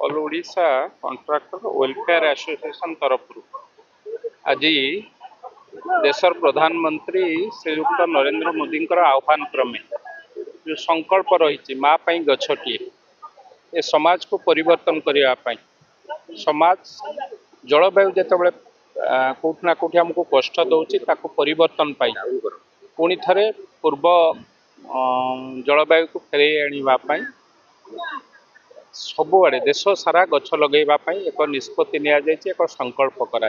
All Odisha contractor welfare association तरफ आज देशर प्रधानमंत्री श्रीयुक्त नरेंद्र मोदी आह्वान क्रमे जो संकल्प रही माँ पई गछटिए ए समाज को परिवर्तन करने समाज जलवायु जिते कौटना कौटि आमको कष्ट दौर ताको परिवर्तन पाई पुणी थे पूर्व जलवायु को फेरे आने सबुआड़े देश सारा गछ लगेवाई एक निष्पत्ति एक संकल्प करा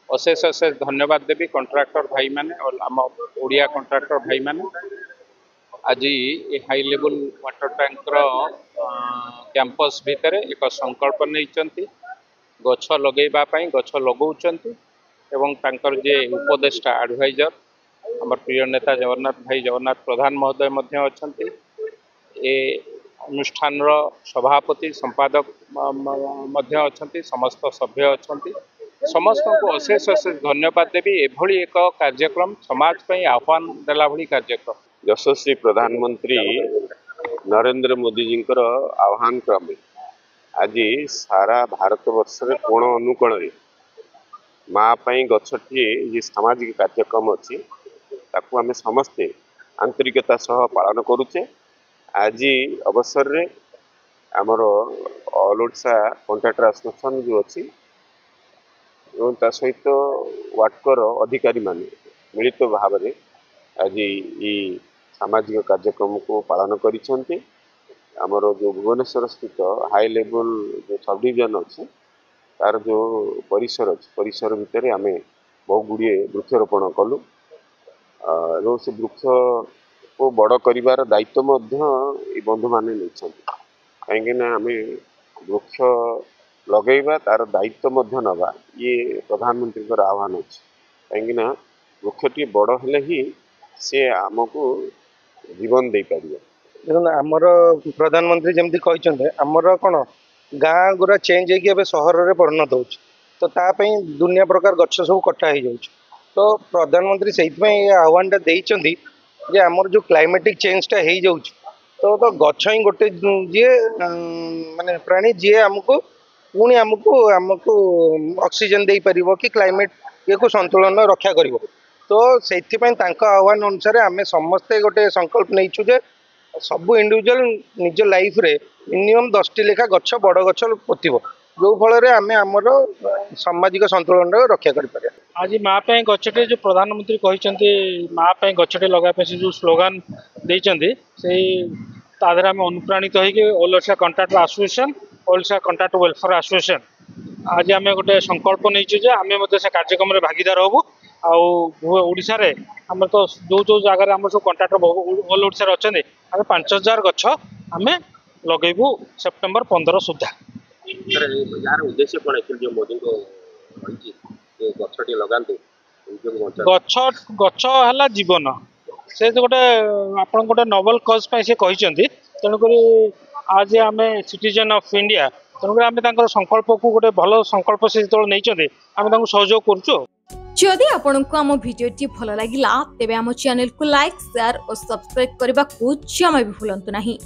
अशेष अशेष धन्यवाद देवी कंट्राक्टर भाई माने और आम ओडिया कंट्राक्टर भाई माने आज ये high level water tanker campus भितर एक संकल्प नहीं गछ लगेवाई गछ लगौंट एवं तांकर जे उपदेष्टा एडवाइजर आम प्रिय नेता जगन्नाथ भाई जगन्नाथ प्रधान महोदय मध्य अच्छा ए अनुष्ठान सभापति संपादक मध्य अच्छा समस्त सभ्य अच्छा समस्त को अशेष अशेष धन्यवाद देवी एभली एक कार्यक्रम समाज पे आह्वान देला भली कार्यक्रम यशस्वी प्रधानमंत्री नरेंद्र मोदी जी आह्वान क्रमे आज सारा भारत वर्ष कोण अनुकोण माँ पई गछटिए ये सामाजिक कार्यक्रम अच्छी ताकू आम समस्ते आंतरिकता सह पालन करुचे आज अवसर रे आमर ऑल ओडिशा कॉन्ट्राक्टर एसोसिएशन जो अच्छी सहित वाटकर अधिकारी माने मिलित भाव में आज ये सामाजिक कार्यक्रम को पालन करिसेंते आमर जो भुवनेश्वर स्थित हाई लेवल जो सब डिविजन अच्छी तार जो परिसर अच्छे परिसर भितर आम बहु गुड़िए वृक्षरोपण कलु से वृक्ष को बड़ कर दायित्व बंधु मैंने नहीं कहीं आम वृक्ष लगेगा तार दायित्व नवा ये प्रधानमंत्री आह्वान अच्छे कहीं वृक्षटी बड़ हेले ही सी आमको जीवन दे पार देखो आमर प्रधानमंत्री जमी कहते आमर कौन गाँ गुरा चेंज हो सहर में परिणत हो तो तापाई दुनिया प्रकार गछ सब कटा हो जाऊँ तो प्रधानमंत्री से आह्वानटा देते जे आमर जो क्लाइमेटिक चेंजटा हो जाऊँ तो गछ ही गोटे जी माने प्राणी जी आमको पुणी आमको ऑक्सीजन दे पार कि क्लाइमेट ये को संतुलन रक्षा कर तो से आह्वान अनुसार आम समस्ते गोटे संकल्प नहीं जे सबू इंडिविजुअल निज लाइफ रे मिनिमम 10टी लेखा गछ बड़ गछ पोतब जो फल आम आमर सामाजिक संतुलन रक्षा कर आज माँ पे गछटे जो प्रधानमंत्री कहते माँ पे गछटे लगाई से जो स्लोगान देते से तादर आम अनुप्राणित होगी all Odisha contractor association all Odisha contractor welfare association आज आम गोटे संकल्प नहीं आम से कार्यक्रम में भागीदार हबू आशा आम तो जो जो जगार आम सब कॉन्ट्राक्टर ऑल ओडिशा अच्छा आम 5000 गछ आम लगेबू सेप्टेम्बर 15 सुधा यार उद्देश्य कौन है जो मोदी को गछटी लगाते गछ है जीवन से गोटे आप गोटे नोबल कज से कहते तेणुक आज आम सिटीजन ऑफ इंडिया तेणुक आम संकल्प को गोटे भल संकल्प से जो नहीं आम सहयोग करुचु जदि आपंक आम भिडी भल लगा तेब आम चैनल को लाइक शेयर और सब्सक्राइब करने को जमा भी भूलु नहीं।